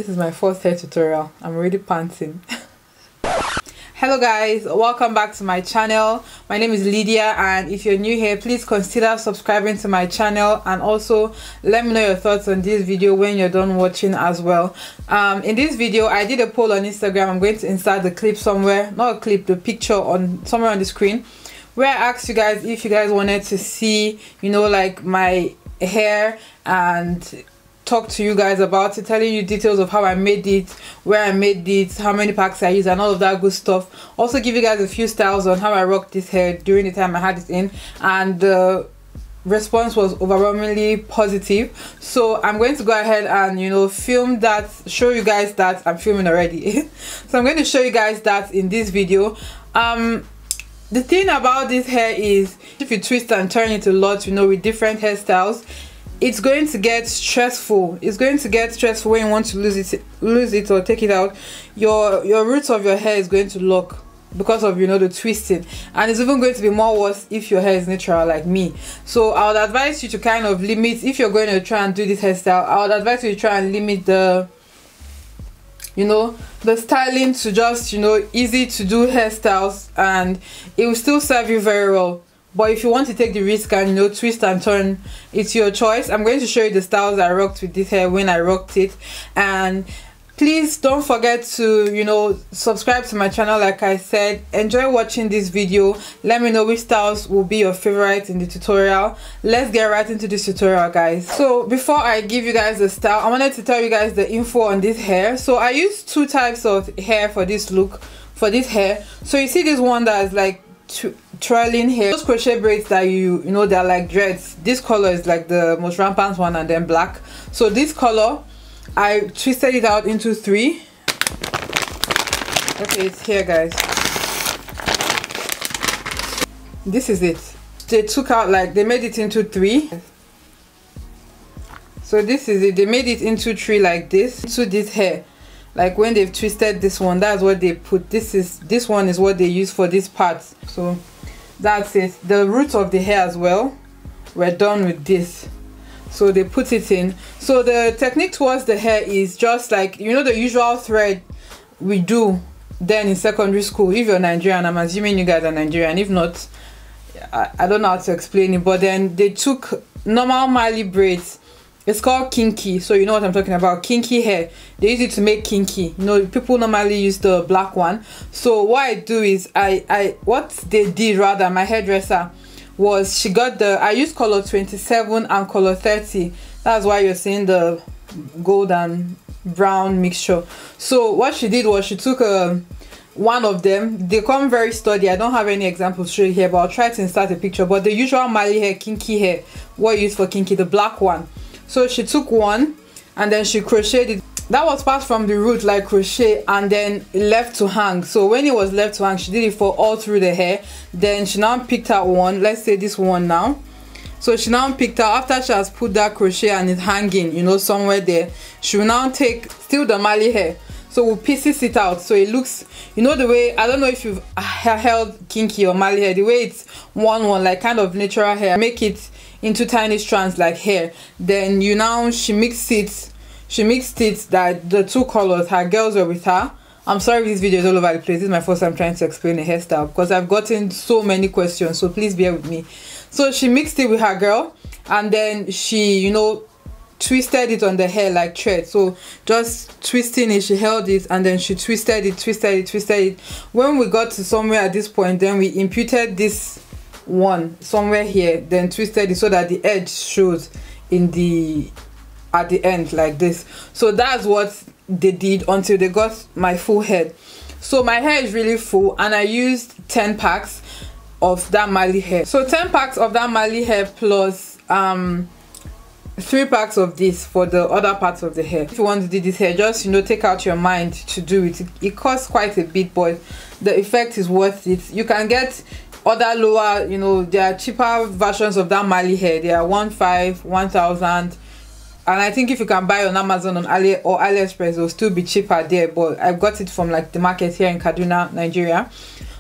This is my first hair tutorial. I'm already panting. Hello guys, welcome back to my channel. My name is Lydia, and if you're new here, please consider subscribing to my channel, and also let me know your thoughts on this video when you're done watching as well. In this video I did a poll on Instagram. I'm going to insert the clip somewhere, not a clip, the picture on somewhere on the screen, where I asked you guys if you guys wanted to see, you know, like my hair, and talk to you guys about it, telling you details of how I made it, where I made it, how many packs I use, and all of that good stuff. Also give you guys a few styles on how I rocked this hair during the time I had it in, and the response was overwhelmingly positive. So I'm going to go ahead and, you know, film that, show you guys that. I'm filming already. So I'm going to show you guys that in this video. The thing about this hair is, if you twist and turn it a lot, you know, with different hairstyles, it's going to get stressful. It's going to get stressful when you want to lose it or take it out. Your roots of your hair is going to lock because of, you know, the twisting, and it's even going to be more worse if your hair is natural like me. So I would advise you to kind of limit, if you're going to try and do this hairstyle, I would advise you to try and limit the, you know, the styling to just, you know, easy to do hairstyles, and it will still serve you very well. But if you want to take the risk and, you know, twist and turn, it's your choice. I'm going to show you the styles I rocked with this hair when I rocked it. And please don't forget to, you know, subscribe to my channel. Like I said, enjoy watching this video. Let me know which styles will be your favorite in the tutorial. Let's get right into this tutorial, guys. So before I give you guys the style, I wanted to tell you guys the info on this hair. So I used two types of hair for this look, for this hair. So you see this one that is like trailing hair, those crochet braids that you know, they're like dreads. This color is like the most rampant one, and then black. So this color, I twisted it out into three. Okay, it's here, guys. This is it. They took out, like, they made it into three. So this is it. They made it into three like this, into this hair. Like when they've twisted this one, that's what they put. This one is what they use for this part. So that's it. The roots of the hair as well, we're done with this. So they put it in. So the technique towards the hair is just like, you know, the usual thread we do then in secondary school. If you're Nigerian, I'm assuming you guys are Nigerian. If not, I don't know how to explain it. But then they took normal Mali braids. It's called kinky, so you know what I'm talking about. Kinky hair, they use it to make kinky. You know, people normally use the black one. So what I do is, what they did, rather, my hairdresser, was she got the, I used color 27 and color 30. That's why you're seeing the gold and brown mixture. So what she did was she took one of them. They come very sturdy. I don't have any examples to show you here, but I'll try to insert a picture. But the usual Mali hair, kinky hair, what you use for kinky, the black one. So she took one and then she crocheted it. That was passed from the root like crochet, and then left to hang. So when it was left to hang, she did it for all through the hair. Then she now picked out one, let's say this one now. So she now picked out, after she has put that crochet and it's hanging, you know, somewhere there, she will now take still the Mali hair. So we'll pieces it out so it looks, you know, the way, I don't know if you've held kinky or Mali hair, the way it's one like kind of natural hair, make it into tiny strands like hair. Then you now, she mixed it that the two colors, her girls were with her. I'm sorry this video is all over the place. This is my first time trying to explain a hairstyle because I've gotten so many questions, so please bear with me. So she mixed it with her girl, and then she, you know, twisted it on the hair like thread. So just twisting it, she held it and then she twisted it. When we got to somewhere at this point, then we imputed this one somewhere here, then twisted it so that the edge shows in the at the end like this. So that's what they did until they got my full head. So my hair is really full, and I used 10 packs of that Mali hair. So 10 packs of that Mali hair plus 3 packs of this for the other parts of the hair. If you want to do this hair, just, you know, take out your mind to do it. It costs quite a bit, but the effect is worth it. You can get other lower, you know, there are cheaper versions of that Mali hair. They are 1,500, 1,000, and I think if you can buy on Amazon on AliExpress, it will still be cheaper there. But I've got it from like the market here in Kaduna, Nigeria,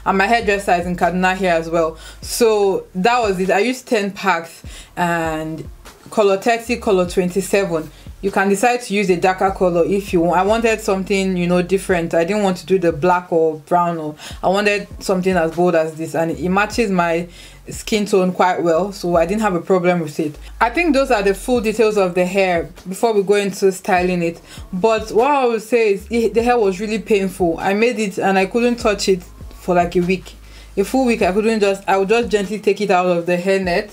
and my hairdresser is in Kaduna here as well. So that was it. I used 10 packs, and color 30, color 27. you can decide to use a darker color if you want. I wanted something, you know, different. I didn't want to do the black or brown, or I wanted something as bold as this, and it matches my skin tone quite well, so I didn't have a problem with it. I think those are the full details of the hair before we go into styling it. But what I would say is the hair was really painful. I made it and I couldn't touch it for like a week, a full week. I would just gently take it out of the hairnet.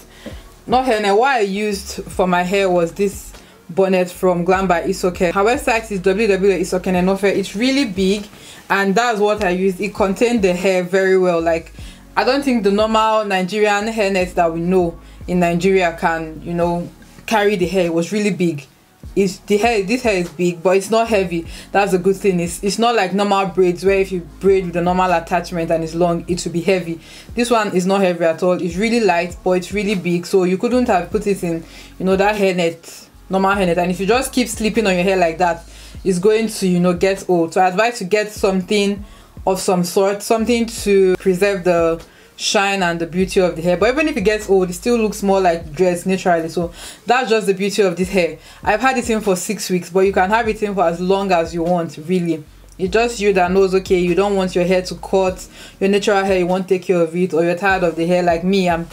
Not hairnet, what I used for my hair was this bonnet from Glam by Isoken. Her website is www.isoken.com. It's really big, and that's what I used. It contained the hair very well. Like, I don't think the normal Nigerian hairnet that we know in Nigeria can, you know, carry the hair. It was really big. This hair is big, but it's not heavy. That's a good thing. It's not like normal braids where if you braid with a normal attachment and it's long, it will be heavy. This one is not heavy at all. It's really light, but it's really big, so you couldn't have put it in, you know, that hairnet, normal hairnet. And if you just keep sleeping on your hair like that, it's going to, you know, get old. So I advise to get something of some sort, something to preserve the shine and the beauty of the hair. But even if it gets old, it still looks more like dress naturally. So that's just the beauty of this hair. I've had it in for 6 weeks, but you can have it in for as long as you want, really. It's just you that knows, okay, you don't want your hair to cut, your natural hair, you won't take care of it, or you're tired of the hair. Like me, I'm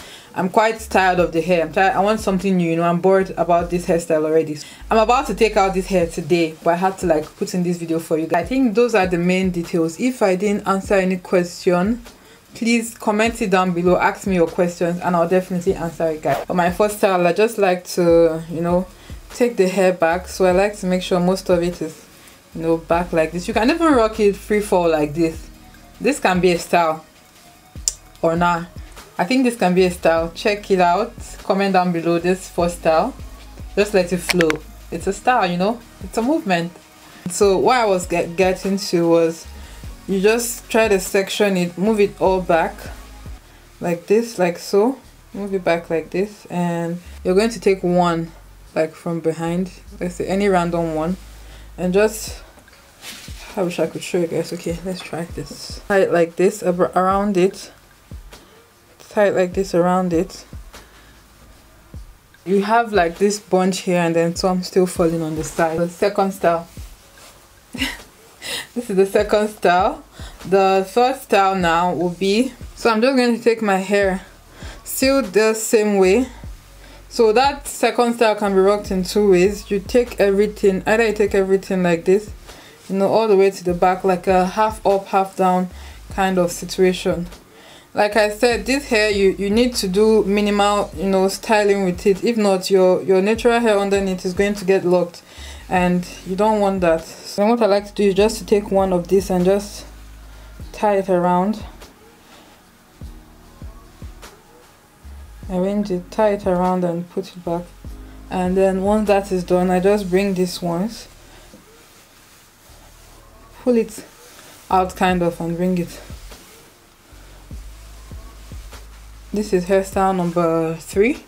quite tired of the hair. I'm tired. I want something new, you know. I'm bored about this hairstyle already. I'm about to take out this hair today, but I had to like put in this video for you guys. I think those are the main details. If I didn't answer any question, please comment it down below, ask me your questions, and I'll definitely answer it, guys. For my first style, I just like to, you know, take the hair back. So I like to make sure most of it is, you know, back like this. You can even rock it free fall like this. This can be a style or not. I think this can be a style. Check it out, comment down below this first style. Just let it flow. It's a style, you know, it's a movement. So what I was getting to was, you just try to section it, move it all back like this, like so. Move it back like this, and you're going to take one like from behind, let's say any random one, and just, I wish I could show you guys. Okay, let's try this. Tie it like this around it, tie it like this around it. You have like this bunch here and then some still falling on the side. The second style. This is the second style. The third style now will be, so I'm just going to take my hair still the same way. So that second style can be rocked in 2 ways. You take everything, either you take everything like this, you know, all the way to the back, like a half up half down kind of situation. Like I said, this hair, you need to do minimal, you know, styling with it. If not, your natural hair underneath is going to get locked, and you don't want that. So what I like to do is just to take one of this and just tie it around, arrange it, tie it around and put it back. And then once that is done, I just bring this once, pull it out kind of, and bring it. This is hairstyle number 3.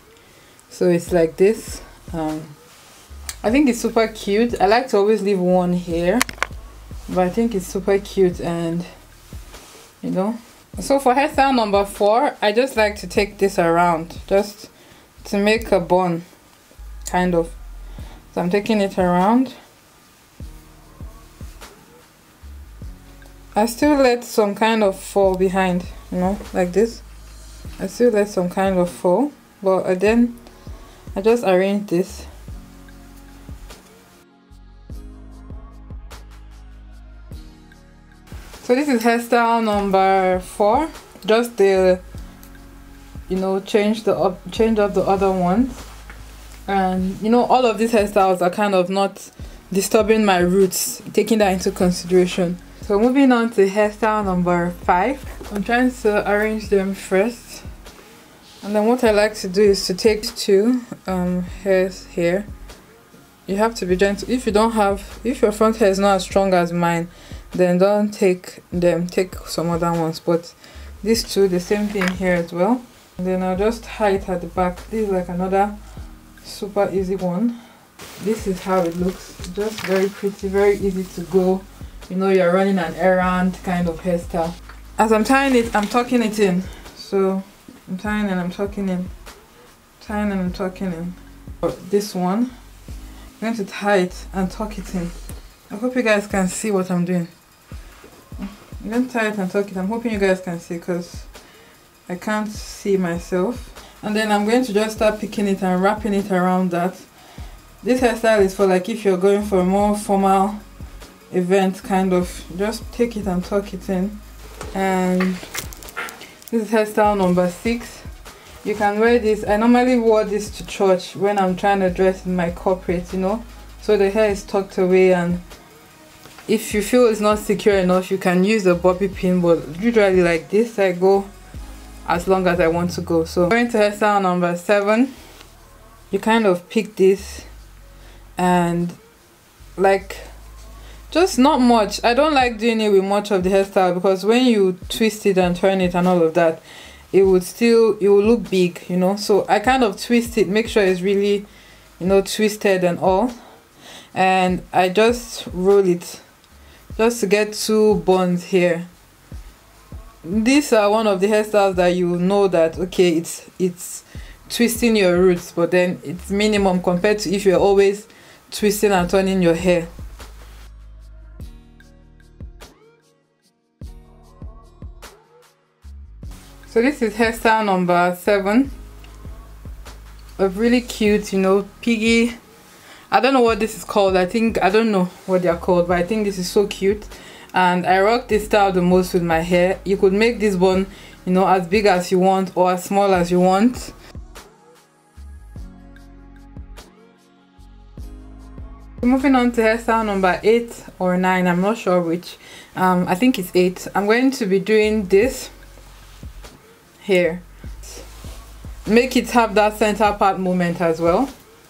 So it's like this. I think it's super cute. I like to always leave one here, but I think it's super cute, and you know. So for hairstyle number 4, I just like to take this around just to make a bun kind of. So I'm taking it around. I still let some kind of fall behind, you know, like this. I still let some kind of fall, but then I just arrange this. So this is hairstyle number 4. Just the, you know, change up the other ones, and you know, all of these hairstyles are kind of not disturbing my roots, taking that into consideration. So moving on to hairstyle number 5. I'm trying to arrange them first, and then what I like to do is to take 2 hairs here. You have to be gentle. If your front hair is not as strong as mine, then don't take them, take some other ones. But these 2, the same thing here as well. And then I'll just tie it at the back. This is like another super easy one. This is how it looks. Just very pretty, very easy to go. You know, you're running an errand kind of hairstyle. As I'm tying it, I'm tucking it in. So I'm tying and I'm tucking in, tying and I'm tucking in. For this one, going to tie it and tuck it in. I hope you guys can see what I'm doing. I'm going to tie it and tuck it. I'm hoping you guys can see because I can't see myself. And then I'm going to just start picking it and wrapping it around that. This hairstyle is for like if you're going for a more formal event kind of. Just take it and tuck it in. And this is hairstyle number 6. You can wear this. I normally wore this to church when I'm trying to dress in my corporate, you know, so the hair is tucked away, and if you feel it's not secure enough you can use a bobby pin, but usually like this I go as long as I want to go. So going to hairstyle number 7, you kind of pick this and like just not much. I don't like doing it with much of the hairstyle because when you twist it and turn it and all of that, it will look big, you know. So I kind of twist it, make sure it's really, you know, twisted and all, and I just roll it just to get 2 buns here. These are one of the hairstyles that you know that okay, it's twisting your roots, but then it's minimum compared to if you're always twisting and turning your hair. So this is hairstyle number 7. A really cute, you know, piggy. I don't know what this is called. I don't know what they're called, but I think this is so cute. And I rock this style the most with my hair. You could make this bun, you know, as big as you want or as small as you want. Moving on to hairstyle number 8 or 9, I'm not sure which. I think it's 8. I'm going to be doing this here. Make it have that center part movement as well.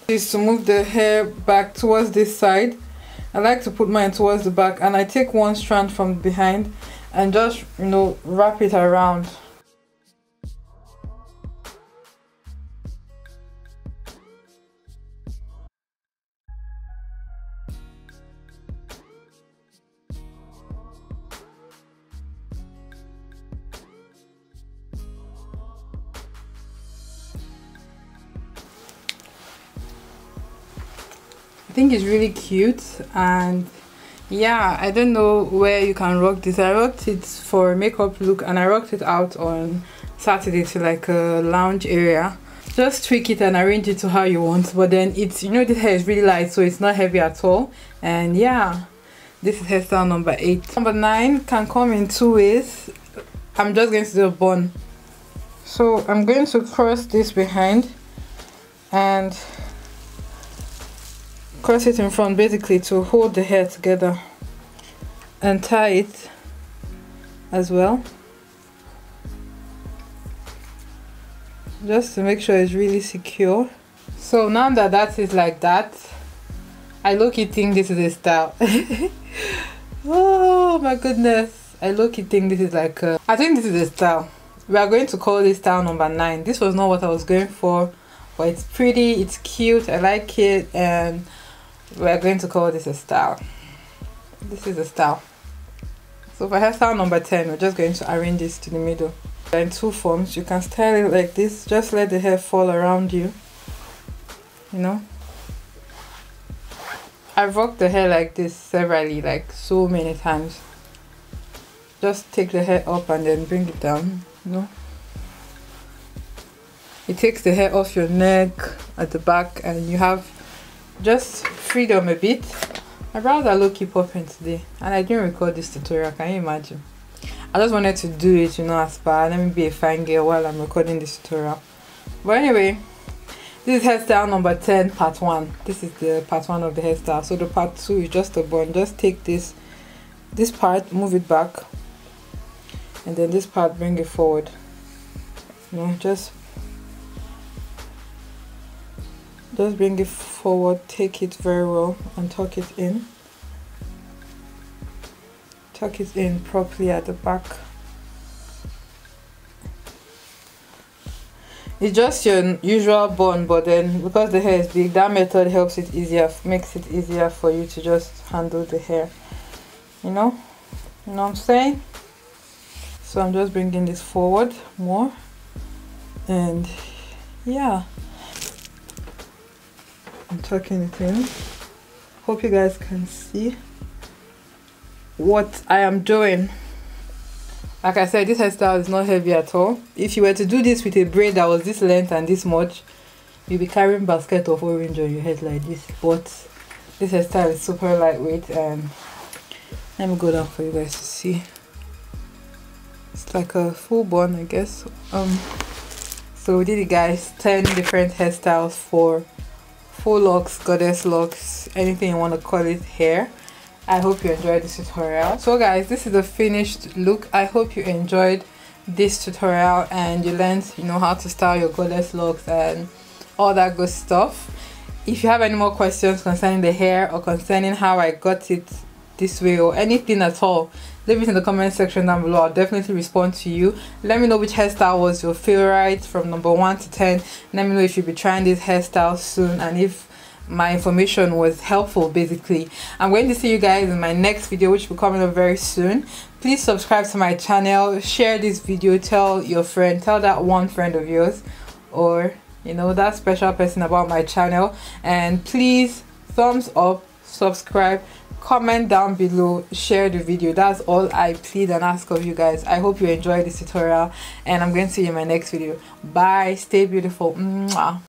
Is to move the hair back towards this side. I like to put mine towards the back, and I take one strand from behind and just, you know, wrap it around. I think it's really cute, and yeah, I don't know where you can rock this. I rocked it for a makeup look and I rocked it out on Saturday to like a lounge area. Just tweak it and arrange it to how you want, but then it's, you know, this hair is really light so it's not heavy at all. And yeah, this is hairstyle number 8. Number 9 can come in 2 ways. I'm just going to do a bun. So I'm going to cross this behind and cross it in front, basically to hold the hair together, and tie it as well, just to make sure it's really secure. So now that that is like that, I low-key think this is a style. Oh my goodness, I low-key think this is like a, I think this is a style. We are going to call this style number 9. This was not what I was going for, but it's pretty, it's cute, I like it, and we're going to call this a style. This is a style. So for hairstyle number 10, we're just going to arrange this to the middle. In 2 forms. You can style it like this. Just let the hair fall around you. You know. I've rocked the hair like this severally, like so many times. Just take the hair up and then bring it down. You know. It takes the hair off your neck at the back, and you have just freedom a bit. My brows are low-key popping today, and I didn't record this tutorial. Can you imagine? I just wanted to do it, you know, as per let me be a fine girl while I'm recording this tutorial. But anyway, this is hairstyle number 10 part 1. This is the part 1 of the hairstyle. So the part 2 is just a bun. Just take this part, move it back, and then this part, bring it forward. You know, just bring it forward, take it very well, and tuck it in. Tuck it in properly at the back. It's just your usual bun, but then because the hair is big, that method helps it easier, makes it easier for you to just handle the hair. You know what I'm saying? So I'm just bringing this forward more, and yeah, I'm tucking it in. Hope you guys can see what I am doing. Like I said, this hairstyle is not heavy at all. If you were to do this with a braid that was this length and this much, you'll be carrying basket of orange on your head like this. But this hairstyle is super lightweight, and let me go down for you guys to see. It's like a full bun, I guess. So we did it, guys. 10 different hairstyles for faux locks, goddess locks, anything you want to call it, hair. I hope you enjoyed this tutorial. So guys, this is the finished look. I hope you enjoyed this tutorial and you learned, you know, how to style your goddess locks and all that good stuff. If you have any more questions concerning the hair or concerning how I got it this way or anything at all, leave it in the comment section down below. I'll definitely respond to you. Let me know which hairstyle was your favorite from number 1 to 10. Let me know if you'll be trying this hairstyle soon and if my information was helpful. Basically, I'm going to see you guys in my next video, which will be coming up very soon. Please subscribe to my channel, share this video, tell your friend, tell that one friend of yours, or you know, that special person about my channel. And please thumbs up, subscribe, comment down below, share the video. That's all I plead and ask of you guys. I hope you enjoyed this tutorial, and I'm going to see you in my next video. Bye, stay beautiful. Mwah.